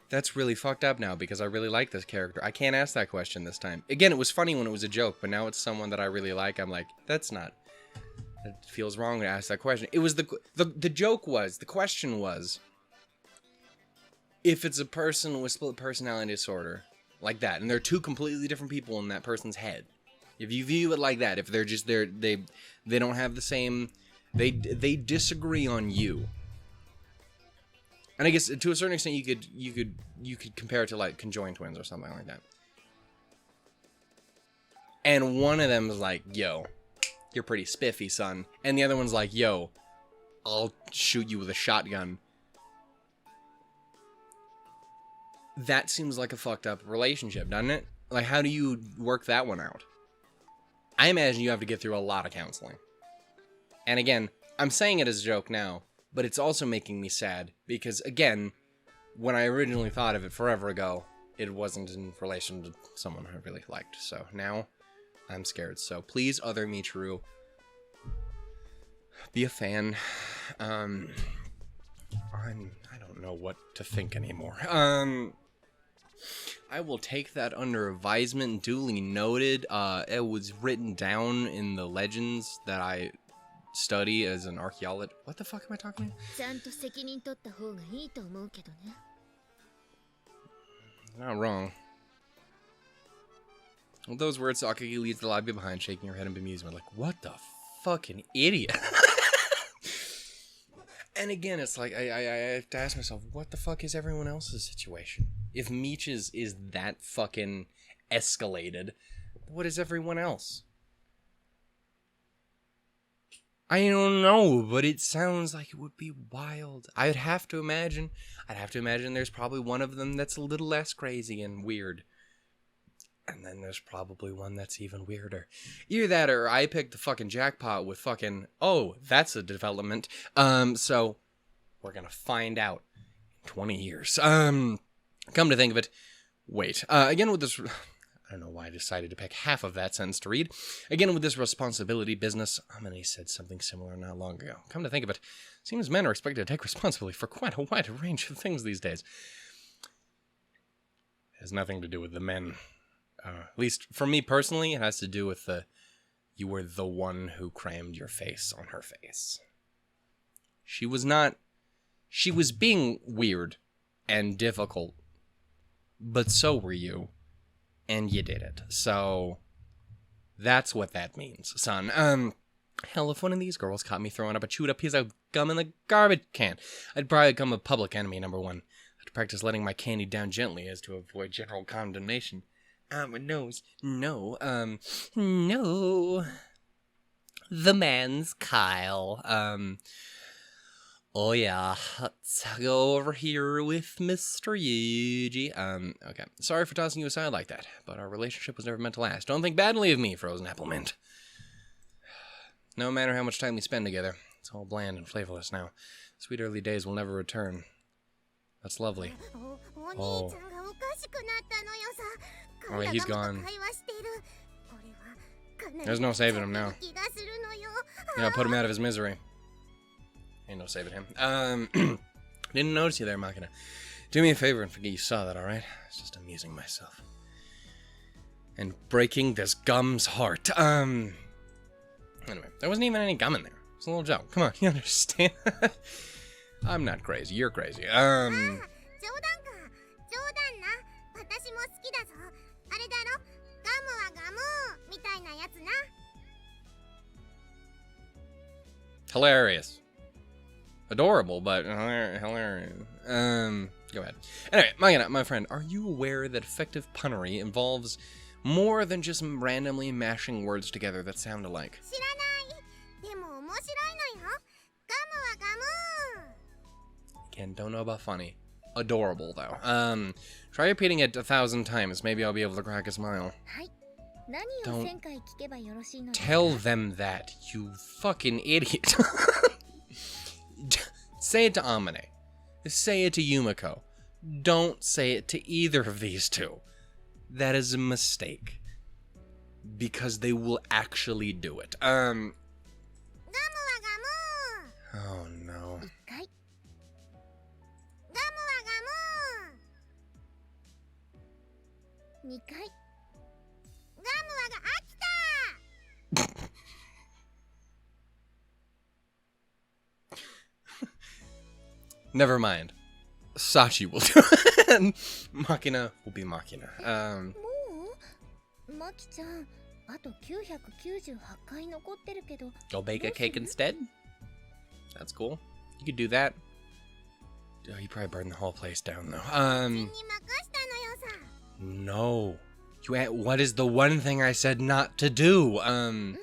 That's really fucked up now, because I really like this character. I can't ask that question this time. Again, it was funny when it was a joke, but now it's someone that I really like. I'm like, that's not... It feels wrong to ask that question. It was the joke was... The question was... If it's a person with split personality disorder, like that, and they're two completely different people in that person's head. If you view it like that, if they're just... They don't have the same... They disagree on you. And I guess to a certain extent you could compare it to like conjoined twins or something like that. And one of them is like, "Yo, you're pretty spiffy, son." And the other one's like, "Yo, I'll shoot you with a shotgun." That seems like a fucked up relationship, doesn't it? Like, how do you work that one out? I imagine you have to get through a lot of counseling. And again, I'm saying it as a joke now, but it's also making me sad because, again, when I originally thought of it forever ago, it wasn't in relation to someone I really liked. So now I'm scared. So please, other Michiru, be a fan. I don't know what to think anymore. I will take that under advisement, duly noted. It was written down in the legends that I study as an archaeologist. What the fuck am I talking about? ちゃんと責任取った方がいいと思うけどね。 Not wrong. With those words, Sakagi leaves the lobby behind, shaking her head in bemusement, like, what the fucking idiot? And again, it's like, I have to ask myself, what the fuck is everyone else's situation? If Mich is that fucking escalated, what is everyone else? I don't know, but it sounds like it would be wild. I'd have to imagine there's probably one of them that's a little less crazy and weird. And then there's probably one that's even weirder. Either that or I picked the fucking jackpot with fucking, oh, that's a development. So we're gonna find out in 20 years. Come to think of it, wait. Again with this... I don't know why I decided to pick half of that sentence to read. Again, with this responsibility business, Amane said something similar not long ago. Come to think of it, seems men are expected to take responsibility for quite a wide range of things these days. It has nothing to do with the men. At least for me personally, it has to do with you were the one who crammed your face on her face. She was being weird and difficult, but so were you. And you did it. So, that's what that means, son. Hell, if one of these girls caught me throwing up a chewed up piece of gum in the garbage can, I'd probably become a public enemy, number one. I'd practice letting my candy down gently as to avoid general condemnation. My nose. No. No. The man's Kyle. Oh yeah, let's go over here with Mr. Yuuji. Okay. Sorry for tossing you aside like that, but our relationship was never meant to last. Don't think badly of me, Frozen Apple Mint. No matter how much time we spend together, it's all bland and flavorless now. Sweet early days will never return. That's lovely. Oh. Oh, he's gone. There's no saving him now. Yeah, put him out of his misery. Ain't no saving him. Didn't notice you there, Makina. Do me a favor and forget you saw that, alright? I was just amusing myself. And breaking this gum's heart. Anyway, there wasn't even any gum in there. It was a little joke. Come on, you understand? I'm not crazy. You're crazy. Hilarious. Adorable, but hilarious. Go ahead. Anyway, Makina, my friend, are you aware that effective punnery involves more than just randomly mashing words together that sound alike? Again, don't know about funny. Adorable, though. Try repeating it 1,000 times. Maybe I'll be able to crack a smile. Don't tell them that, you fucking idiot. Say it to Amane. Say it to Yumiko. Don't say it to either of these two. That is a mistake. Because they will actually do it. Oh no. Never mind. Sachi will do it. And Makina will be Makina. Go bake a cake instead? That's cool. You could do that. Oh, you probably burned the whole place down, though. No. What is the one thing I said not to do? No.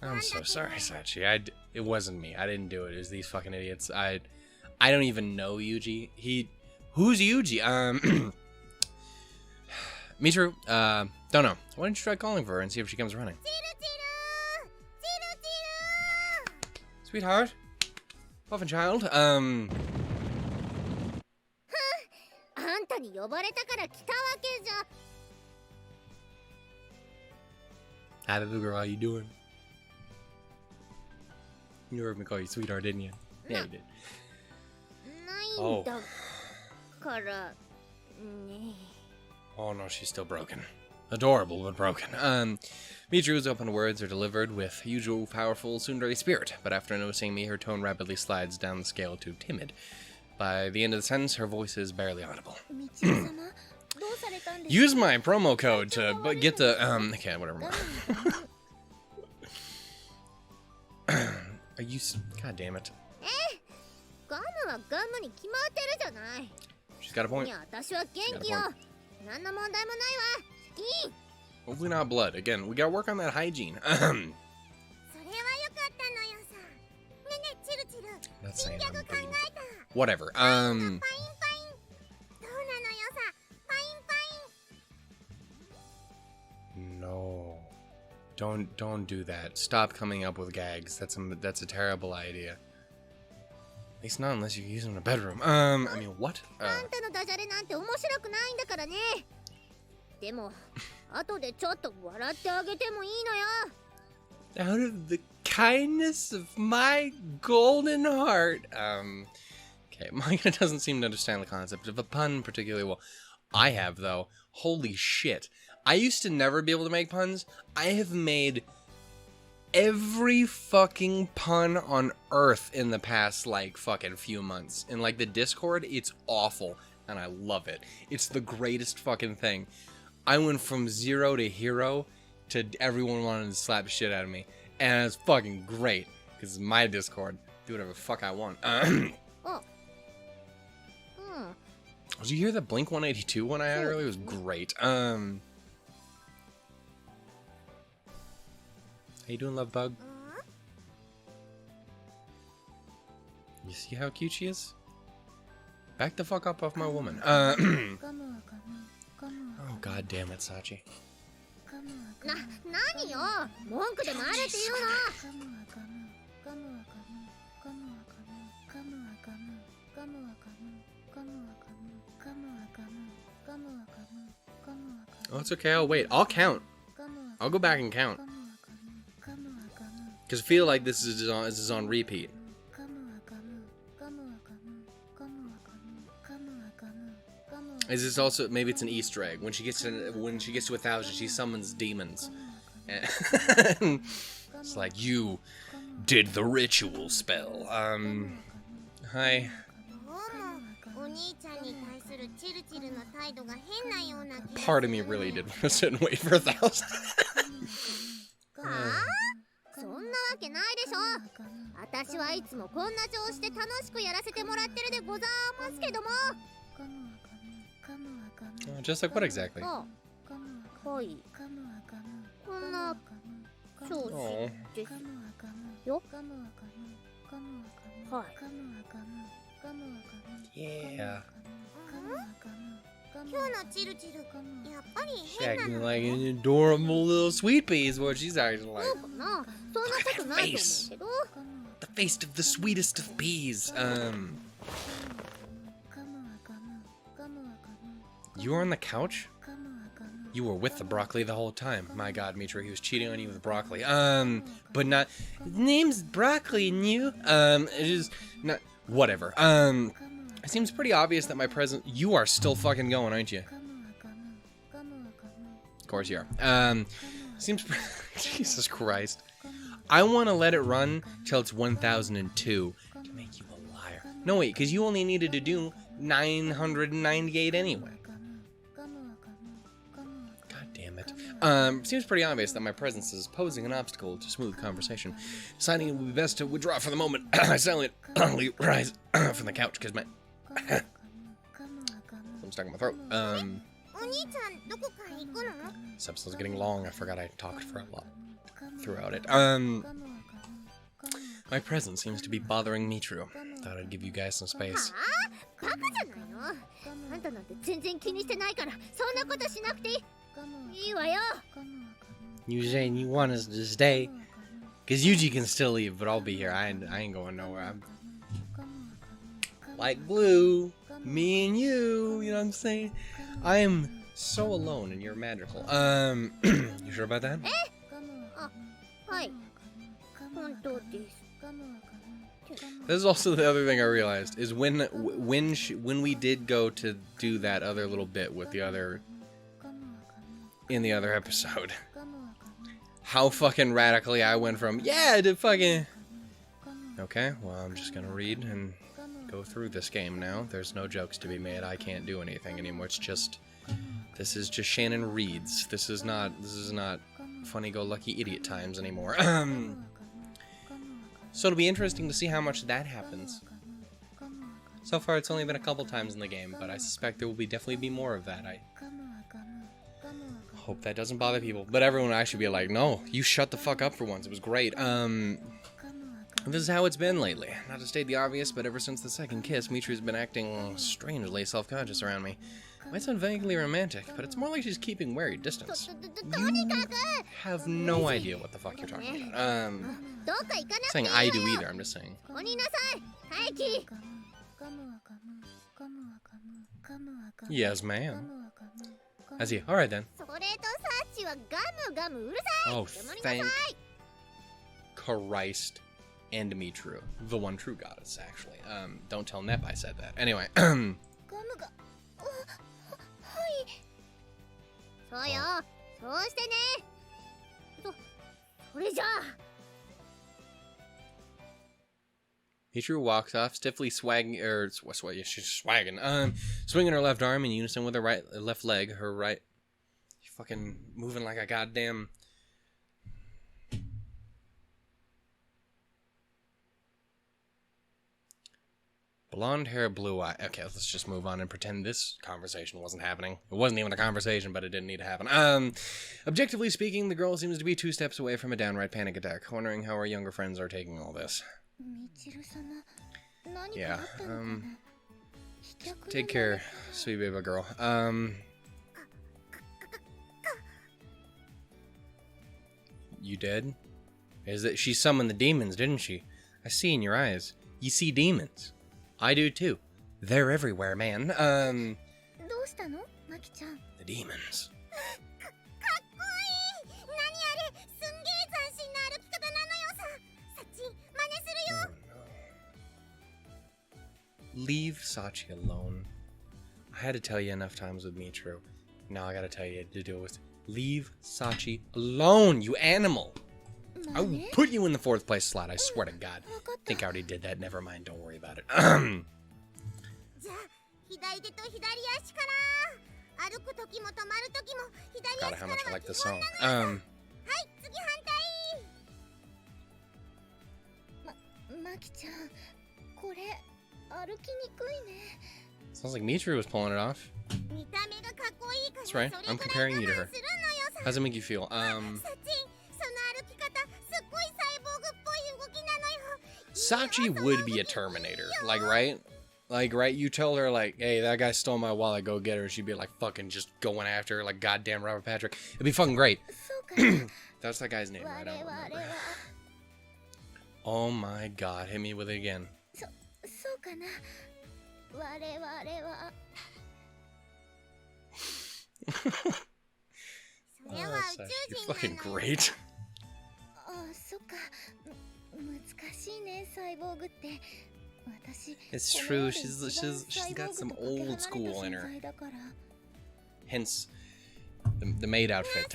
I'm so sorry, Sachi. It wasn't me. I didn't do it. It was these fucking idiots. I don't even know Yuuji. Who's Yuuji? Michiru, don't know. Why don't you try calling for her and see if she comes running? Sweetheart? Puffin child? Hi, little girl, how you doing? You heard me call you sweetheart, didn't you? Yeah, you did. Oh. Oh no, she's still broken. Adorable, but broken. Michiru's open words are delivered with usual powerful tsundere spirit, but after noticing me, her tone rapidly slides down the scale to timid. By the end of the sentence, her voice is barely audible. Use my promo code to get the, okay, whatever. Are you, god damn it. She's got a point. Hopefully not blood. Again, we gotta work on that hygiene. That's saying I'm bleeding. Whatever. No. Don't do that. Stop coming up with gags. That's a terrible idea. At least not unless you're using a bedroom. I mean, what? Out of the kindness of my golden heart. Okay, Makina doesn't seem to understand the concept of a pun particularly well. I have, though. Holy shit. I used to never be able to make puns. I have made every fucking pun on earth in the past, like, fucking few months. In, like, the Discord, it's awful, and I love it. It's the greatest fucking thing. I went from 0 to hero to everyone wanting to slap the shit out of me. And it's fucking great, because it's my Discord. Do whatever the fuck I want. Did you hear the Blink 182 one I had earlier? It was great. How you doing, love bug? You see how cute she is? Back the fuck up off my woman. Oh, god damn it, Sachi. 何よ文句でもあるって言うの Oh, it's okay. I'll wait. I'll count. I'll go back and count. Because I feel like this is on repeat. Is this also, maybe it's an Easter egg. When she gets to 1,000, she summons demons. And it's like, you did the ritual spell. Hi. Part of me really did want to sit and wait for 1,000. そんなわけないでしょ私はいつもこんな調子で楽しくやらせてもらってるでございますけども Just like what exactly? はいこんな調子ですよはい Yeah. 今日のチルチルやっぱり She's acting like an adorable little sweet pea is what she's acting like. そうかなそんなことないと思うけど The face of the sweetest of peas. You were on the couch? You were with the broccoli the whole time. My god, Michiru, he was cheating on you with broccoli. But not... His name's broccoli and you? It is not... Whatever. It seems pretty obvious that my presence... You are still fucking going, aren't you? Of course you are. Seems... Jesus Christ. I want to let it run till it's 1002 to make you a liar. No, wait, because you only needed to do 998 anyway. God damn it. Seems pretty obvious that my presence is posing an obstacle to smooth conversation. Deciding it would be best to withdraw for the moment. I silently rise from the couch because my... I'm stuck in my throat. This episode's getting long. I forgot I talked for a lot throughout it. My presence seems to be bothering Michiru. Thought I'd give you guys some space. You saying you want us to stay? Cause Yuuji can still leave, but I'll be here. I ain't going nowhere. I'm like glue. Me and you know what I'm saying? I am so alone and you're magical. You sure about that? This is also the other thing I realized is when we did go to do that other little bit with the other in the other episode, how fucking radically I went from yeah to fucking okay. Well, I'm just gonna read and go through this game now. There's no jokes to be made. I can't do anything anymore. It's just this is just Shannon reads. This is not funny-go-lucky idiot times anymore. So it'll be interesting to see how much that happens. So far, it's only been a couple times in the game, but I suspect there will definitely be more of that. I hope that doesn't bother people. But everyone actually be like, no, you shut the fuck up for once. It was great. This is how it's been lately. Not to state the obvious, but ever since the second kiss, Michiru's been acting strangely self-conscious around me. Might sound vaguely romantic, but it's more like she's keeping wary distance. You have no idea what the fuck you're talking about. Saying I do either, I'm just saying. Yes, ma'am. As he, alright then. Oh, thank Christ and Michiru. The one true goddess, actually. Don't tell Nep I said that. Anyway, Michiru walks off, stiffly swagging, she's swagging, swinging her left arm in unison with her left leg, her right, fucking moving like a goddamn, blonde hair, blue eye. Okay, let's just move on and pretend this conversation wasn't happening. It wasn't even a conversation, but it didn't need to happen. Objectively speaking, the girl seems to be 2 steps away from a downright panic attack, wondering how our younger friends are taking all this. Yeah, Take care, sweet baby girl. You did? Is that she summoned the demons, didn't she? I see in your eyes. You see demons. I do too. They're everywhere, man. The demons. Leave Sachi alone. I had to tell you enough times with Michiru. Now I gotta tell you to do it. Leave Sachi alone, you animal! I will put you in the 4th place slot, I swear to God. I think I already did that, never mind, don't worry about it. God, how much I like this song. Sounds like Michiru was pulling it off. That's right, I'm comparing you to her. How's it make you feel? Sachi would be a Terminator, like, right? Like, right? You tell her, like, hey, that guy stole my wallet, go get her, and she'd be like, fucking just going after her, like, goddamn Robert Patrick. It'd be fucking great. That's that guy's name, right? I don't remember. Oh my God, hit me with it again. Oh, Sachi, you're fucking great. It's true, she's got some old school in her. Hence, the maid outfit.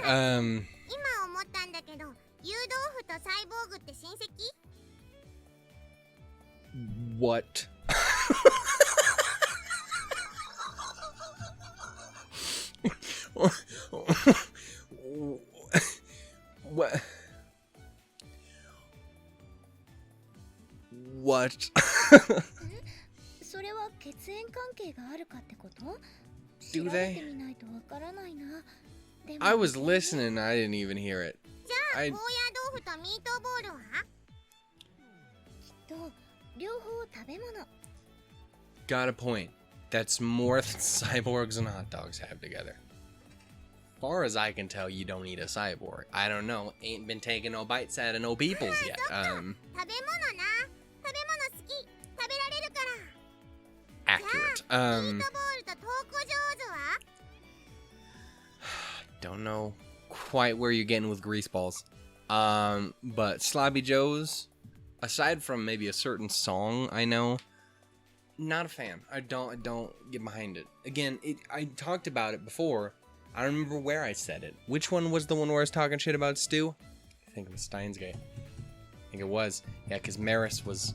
What? What? What? Do they? I was listening and I didn't even hear it. Got a point. That's more than cyborgs and hot dogs have together. Far as I can tell, you don't eat a cyborg. I don't know. Ain't been taking no bites out of no peoples yet. Accurate. Don't know quite where you're getting with Greaseballs. But Sloppy Joe's, aside from maybe a certain song I know, not a fan. I don't get behind it. Again, I talked about it before. I don't remember where I said it. Which one was the one where I was talking shit about Stu? I think it was Steins Gate. I think it was. Yeah, because Maris was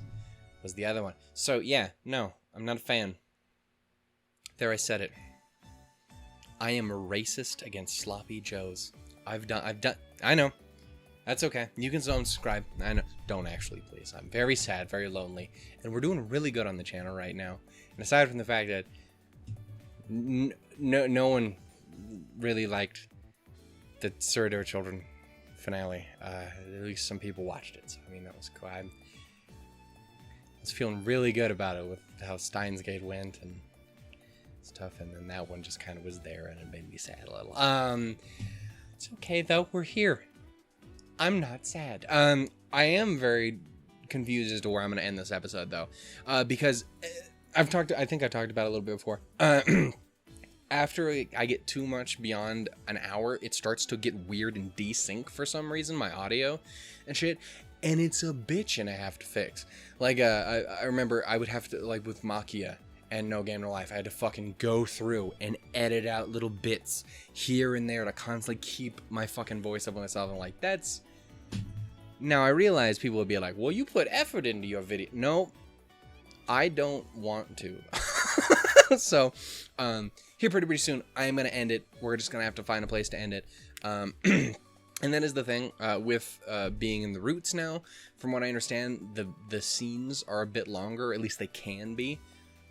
the other one. So yeah, no, I'm not a fan. There, I said it. I am a racist against Sloppy Joes. I've done. I know. That's okay. You can still unsubscribe. I know. Don't actually, please. I'm very sad, very lonely, and we're doing really good on the channel right now. And aside from the fact that no one really liked the Surrey Children finale. At least some people watched it. So, I mean, that was cool. I was feeling really good about it with how Steins Gate went and stuff, and then that one just kind of was there, and it made me sad a little. It's okay though. We're here. I'm not sad. I am very confused as to where I'm going to end this episode though, because I think I talked about it a little bit before. After I get too much beyond an hour, it starts to get weird and desync for some reason, my audio and shit. And it's a bitch and I have to fix. Like, I remember I would have to, like, with Makina and No Game No Life, I had to fucking go through and edit out little bits here and there to constantly keep my fucking voice up on myself. And, like, that's... Now, I realize people would be like, well, you put effort into your video. No, I don't want to. So, here pretty soon, I am going to end it. We're just going to have to find a place to end it. And that is the thing with being in the roots now. From what I understand, the scenes are a bit longer. At least they can be.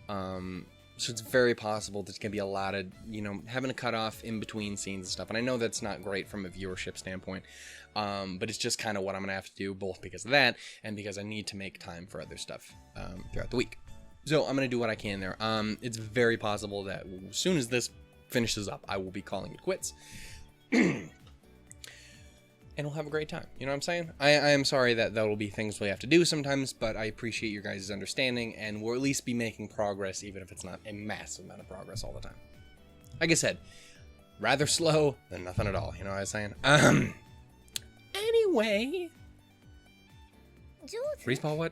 So it's very possible there's going to be a lot of, having a cutoff in between scenes and stuff. And I know that's not great from a viewership standpoint. But it's just kind of what I'm going to have to do, both because of that and because I need to make time for other stuff throughout the week. So I'm going to do what I can there. It's very possible that as soon as this finishes up, I will be calling it quits. And we'll have a great time. You know what I'm saying? I am sorry that will be things we have to do sometimes, but I appreciate your guys' understanding, and we'll at least be making progress, even if it's not a massive amount of progress all the time. Like I said, rather slow than nothing at all. You know what I'm saying? Anyway. Respawn what?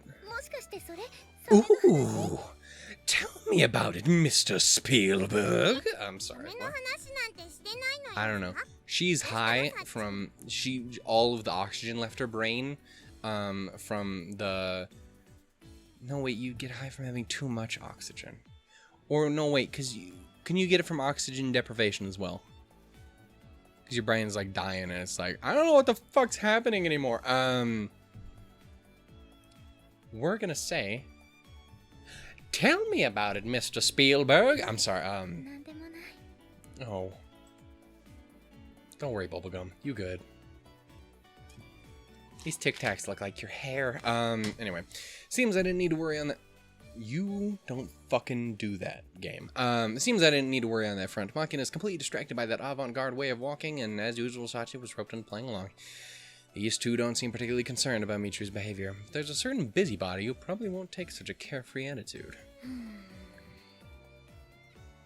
Ooh, tell me about it, Mr. Spielberg. I'm sorry. What? I don't know. She's high from all of the oxygen left her brain. From the. No wait, you get high from having too much oxygen. Or no wait, can you get it from oxygen deprivation as well? Because your brain's like dying and it's like, I don't know what the fuck's happening anymore. We're gonna say, tell me about it, Mr. Spielberg. I'm sorry, oh. Don't worry, Bubblegum. You good. These Tic Tacs look like your hair. Anyway. Seems I didn't need to worry on that. You don't fucking do that, game. It seems I didn't need to worry on that front. Makina is completely distracted by that avant-garde way of walking, and as usual, Sachi was roped into playing along. These two don't seem particularly concerned about Michiru's behavior. There's a certain busybody who probably won't take such a carefree attitude.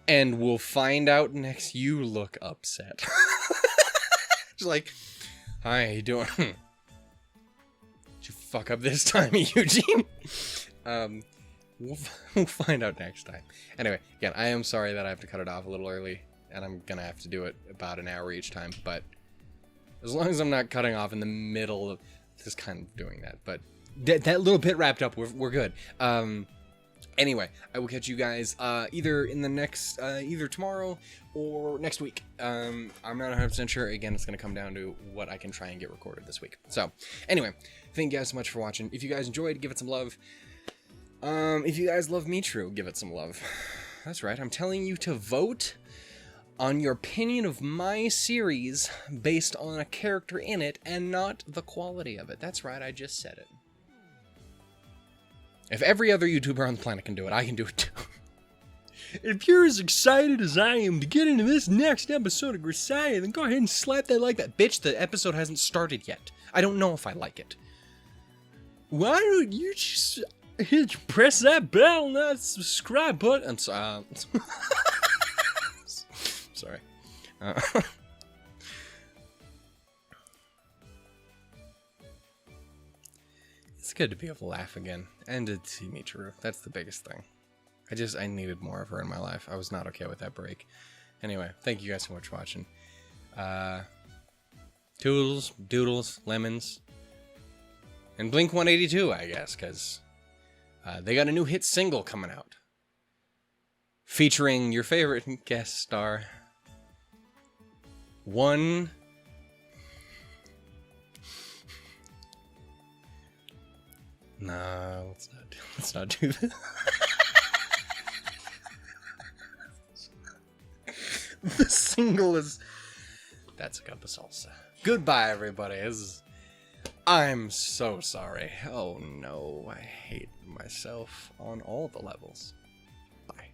And we'll find out next. You look upset. Just like, hi, how you doing? Did you fuck up this time, Yuuji? We'll find out next time. Anyway, again, I am sorry that I have to cut it off a little early, and I'm gonna have to do it about an hour each time, but as long as I'm not cutting off in the middle of just kind of doing that. But that little bit wrapped up, we're good. Anyway, I will catch you guys either in the next, either tomorrow or next week. I'm not 100% sure. Again, it's going to come down to what I can try and get recorded this week. So, anyway, thank you guys so much for watching. If you guys enjoyed, give it some love. If you guys love Michiru, give it some love. That's right, I'm telling you to vote on your opinion of my series based on a character in it and not the quality of it. That's right, I just said it. If every other YouTuber on the planet can do it, I can do it too. If you're as excited as I am to get into this next episode of Grisaia, then go ahead and slap that like that. Bitch, the episode hasn't started yet. I don't know if I like it. Why don't you just press that bell and that subscribe button? I'm sorry. Sorry. It's good to be able to laugh again and to see Michiru. That's the biggest thing. I needed more of her in my life. I was not okay with that break. Anyway, thank you guys so much for watching. Toodles, doodles, lemons, and Blink 182, I guess, because they got a new hit single coming out featuring your favorite guest star, one. No, let's not do that. The single is That's a cup of salsa. Goodbye, everybody. I'm so sorry. Oh no, I hate myself on all the levels. Bye.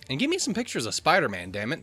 And give me some pictures of Spider-Man, damn it.